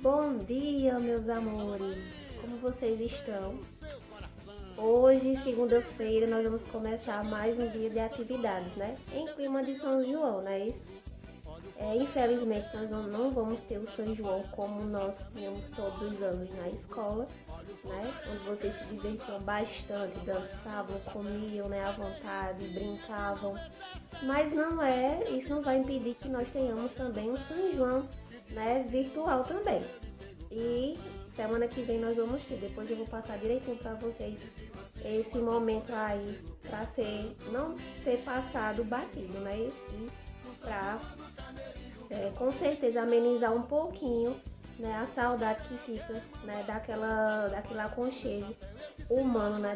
Bom dia, meus amores! Como vocês estão? Hoje, segunda-feira, nós vamos começar mais um dia de atividades, né? Em clima de São João, não é isso? Infelizmente, nós não vamos ter o São João como nós tínhamos todos os anos na escola, né? Onde vocês se divertiam bastante, dançavam, comiam, né, à vontade, brincavam. Mas isso não vai impedir que nós tenhamos também um São João, né, virtual também. E semana que vem nós vamos ter. Depois eu vou passar direitinho para vocês esse momento aí para não ser passado batido, né? E para com certeza amenizar um pouquinho, né, a saudade que fica, né, daquele aconchego humano, né,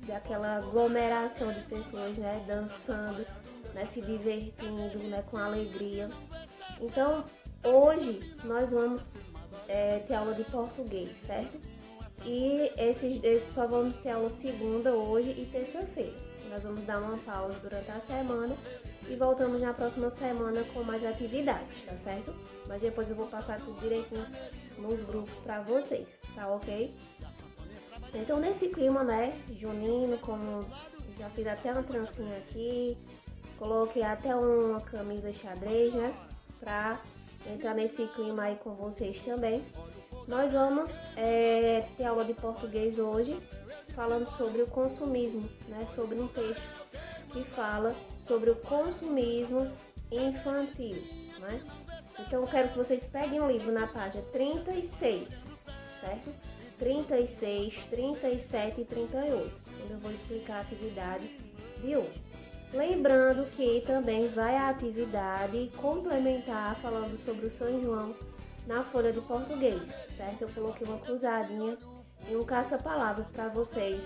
daquela aglomeração de pessoas, né, dançando, né, se divertindo, né, com alegria. Então, hoje nós vamos ter aula de português, certo? E esses só vamos ter aula segunda, hoje e terça-feira. Nós vamos dar uma pausa durante a semana e voltamos na próxima semana com mais atividades, tá certo? Mas depois eu vou passar tudo direitinho nos grupos pra vocês, tá ok? Então, nesse clima, né, junino, como já fiz até uma trancinha aqui, coloquei até uma camisa xadrez, né, pra entrar nesse clima aí com vocês também. Nós vamos ter aula de português hoje, falando sobre o consumismo, né, sobre um texto que fala sobre o consumismo infantil, né? Então eu quero que vocês peguem o livro na página 36, certo? 36, 37 e 38, onde eu vou explicar a atividade de hoje. Lembrando que também vai a atividade complementar falando sobre o São João na folha de português, certo? Eu coloquei uma cruzadinha e um caça-palavras para vocês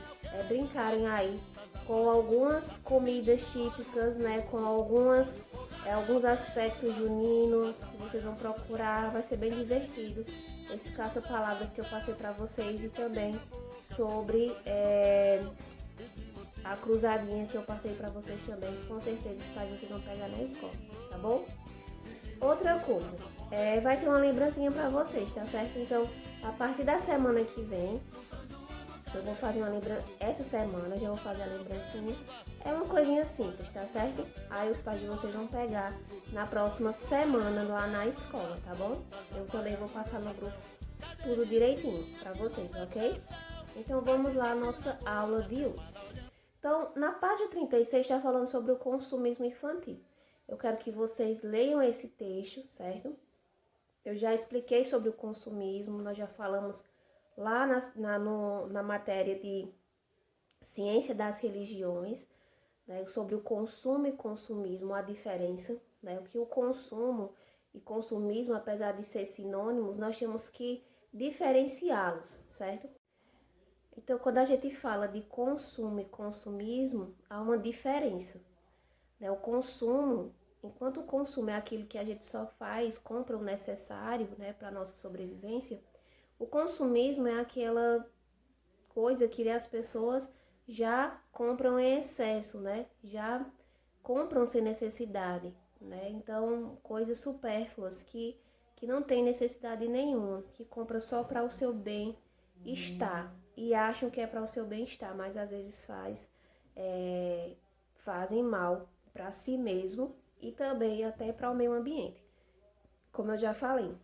brincarem aí com algumas comidas típicas, né? Com alguns aspectos juninos que vocês vão procurar, vai ser bem divertido esse caça-palavras que eu passei para vocês e também sobre a cruzadinha que eu passei para vocês também, com certeza os pais vocês vão pegar na escola, tá bom? Outra coisa, vai ter uma lembrancinha para vocês, tá certo? Então, a partir da semana que vem, eu vou fazer uma lembrança, essa semana já vou fazer a lembrancinha, é uma coisinha simples, tá certo? Aí os pais de vocês vão pegar na próxima semana lá na escola, tá bom? Eu também vou passar no grupo tudo direitinho para vocês, ok? Então, vamos lá à nossa aula de hoje. Então, na página 36 está falando sobre o consumismo infantil. Eu quero que vocês leiam esse texto, certo? Eu já expliquei sobre o consumismo, nós já falamos lá na matéria de ciência das religiões, né, sobre o consumo e consumismo, a diferença, né, o que o consumo e consumismo, apesar de ser sinônimos, nós temos que diferenciá-los, certo? Então, quando a gente fala de consumo e consumismo, há uma diferença, né? O consumo, enquanto o consumo é aquilo que a gente só faz, compra o necessário, né, para a nossa sobrevivência, o consumismo é aquela coisa que as pessoas já compram em excesso, né? Já compram sem necessidade, né? Então, coisas supérfluas que não tem necessidade nenhuma, que compra só para o seu bem-estar e acham que é para o seu bem-estar, mas às vezes fazem mal para si mesmo e também até para o meio ambiente. Como eu já falei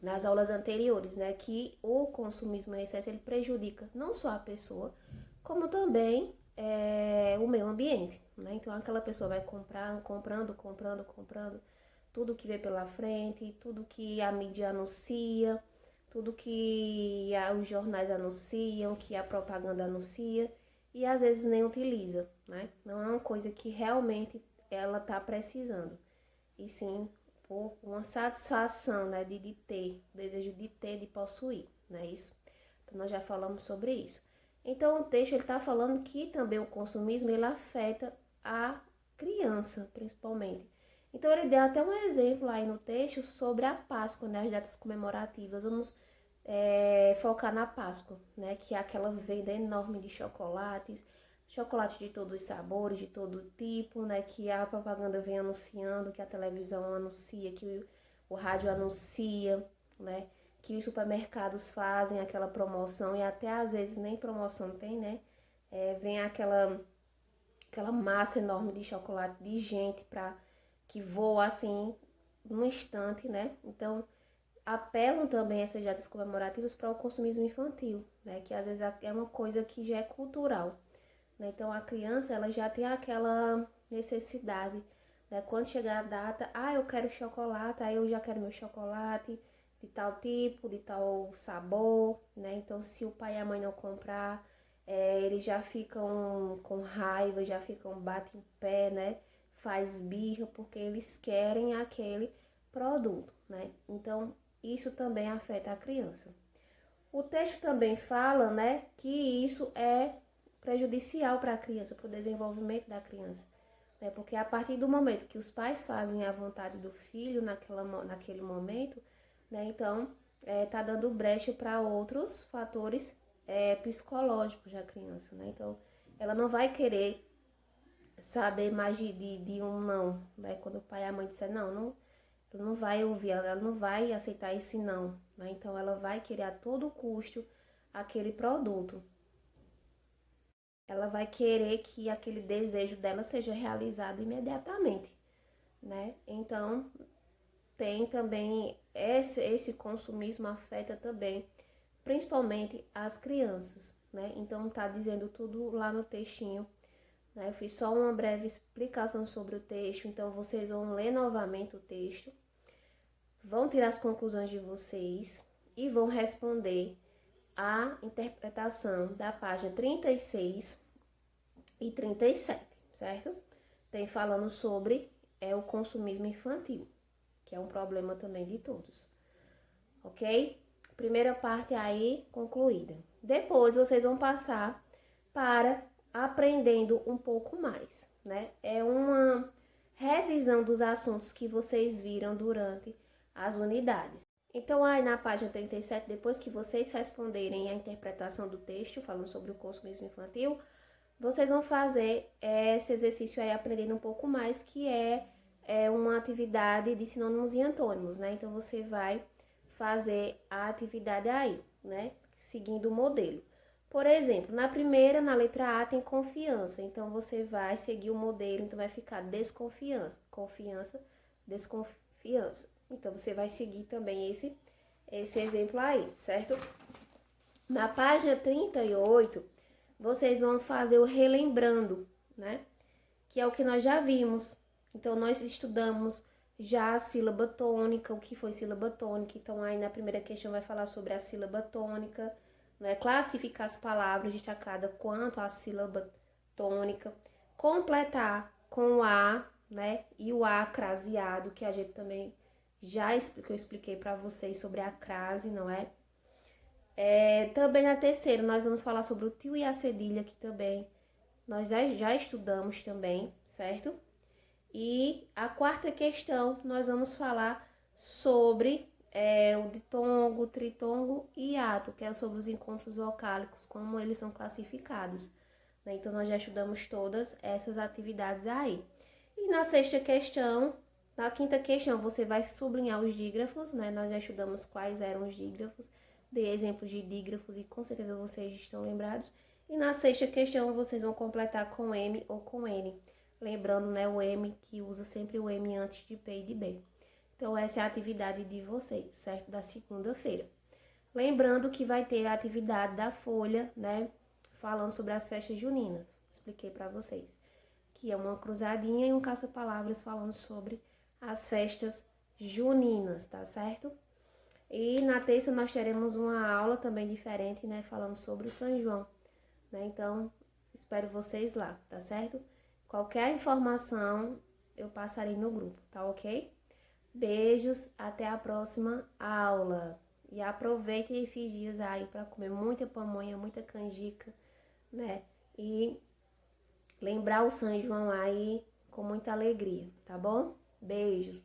nas aulas anteriores, né, que o consumismo em excesso ele prejudica não só a pessoa, como também o meio ambiente, né? Então aquela pessoa vai comprando tudo que vê pela frente, tudo que a mídia anuncia, tudo que os jornais anunciam, que a propaganda anuncia e às vezes nem utiliza, né? Não é uma coisa que realmente ela está precisando, e sim por uma satisfação, né, de ter, o desejo de ter, de possuir, não é isso? Então, nós já falamos sobre isso. Então, o texto está falando que também o consumismo ele afeta a criança, principalmente. Então, ele deu até um exemplo aí no texto sobre a Páscoa, né, as datas comemorativas. Vamos focar na Páscoa, né, que é aquela venda enorme de chocolates de todos os sabores, de todo tipo, né, que a propaganda vem anunciando, que a televisão anuncia, que o rádio anuncia, né? Que os supermercados fazem aquela promoção e até às vezes nem promoção tem, né? Vem aquela massa enorme de chocolate de gente que voa assim num instante, né? Então apelam também essas datas comemorativas para o consumismo infantil, né? Que às vezes é uma coisa que já é cultural, né? Então a criança ela já tem aquela necessidade, né? Quando chegar a data, eu quero chocolate, aí eu já quero meu chocolate de tal tipo, de tal sabor, né? Então se o pai e a mãe não comprar, eles já ficam com raiva, já ficam, batem o pé, né? Faz birra porque eles querem aquele produto, né? Então isso também afeta a criança. O texto também fala, né, que isso é prejudicial para a criança, para o desenvolvimento da criança, né? Porque a partir do momento que os pais fazem a vontade do filho naquele momento, né, então tá dando brecha para outros fatores psicológicos da criança, né? Então ela não vai querer saber mais de um não, né? Quando o pai e a mãe disser não, ela não vai ouvir, ela não vai aceitar esse não, né? Então ela vai querer a todo custo aquele produto. Ela vai querer que aquele desejo dela seja realizado imediatamente, né? Então tem também esse consumismo afeta também, principalmente as crianças, né? Então tá dizendo tudo lá no textinho, né? Eu fiz só uma breve explicação sobre o texto, então vocês vão ler novamente o texto, vão tirar as conclusões de vocês e vão responder a interpretação da página 36 e 37, certo? Tem falando sobre o consumismo infantil, que é um problema também de todos, ok? Primeira parte aí concluída. Depois vocês vão passar para aprendendo um pouco mais, né? É uma revisão dos assuntos que vocês viram durante as unidades. Então, aí na página 37, depois que vocês responderem a interpretação do texto, falando sobre o consumismo infantil, vocês vão fazer esse exercício aí aprendendo um pouco mais, que é uma atividade de sinônimos e antônimos, né? Então, você vai fazer a atividade aí, né? Seguindo o modelo. Por exemplo, na primeira, na letra A, tem confiança. Então, você vai seguir o modelo, então vai ficar desconfiança. Confiança, desconfiança. Então, você vai seguir também esse exemplo aí, certo? Na página 38, vocês vão fazer o relembrando, né? Que é o que nós já vimos. Então, nós estudamos já a sílaba tônica, o que foi sílaba tônica. Então, aí na primeira questão vai falar sobre a sílaba tônica, né? Classificar as palavras destacadas quanto à sílaba tônica. Completar com o A, né? E o A craseado, que a gente também eu expliquei para vocês sobre a crase, não é? Também na terceira, nós vamos falar sobre o tio e a cedilha, que também nós já estudamos também, certo? E a quarta questão, nós vamos falar sobre o ditongo, tritongo e hiato, que é sobre os encontros vocálicos, como eles são classificados, né? Então, nós já estudamos todas essas atividades aí. E na sexta questão, na quinta questão, você vai sublinhar os dígrafos, né? Nós já estudamos quais eram os dígrafos, dei exemplos de dígrafos e com certeza vocês estão lembrados. E na sexta questão, vocês vão completar com M ou com N. Lembrando, né, o M, que usa sempre o M antes de P e de B. Então, essa é a atividade de vocês, certo? Da segunda-feira. Lembrando que vai ter a atividade da folha, né? Falando sobre as festas juninas. Expliquei para vocês. Que é uma cruzadinha e um caça-palavras falando sobre as festas juninas, tá certo? E na terça nós teremos uma aula também diferente, né? Falando sobre o São João, né? Então, espero vocês lá, tá certo? Qualquer informação eu passarei no grupo, tá ok? Beijos, até a próxima aula. E aproveitem esses dias aí para comer muita pamonha, muita canjica, né? E lembrar o São João aí com muita alegria, tá bom? Beijos.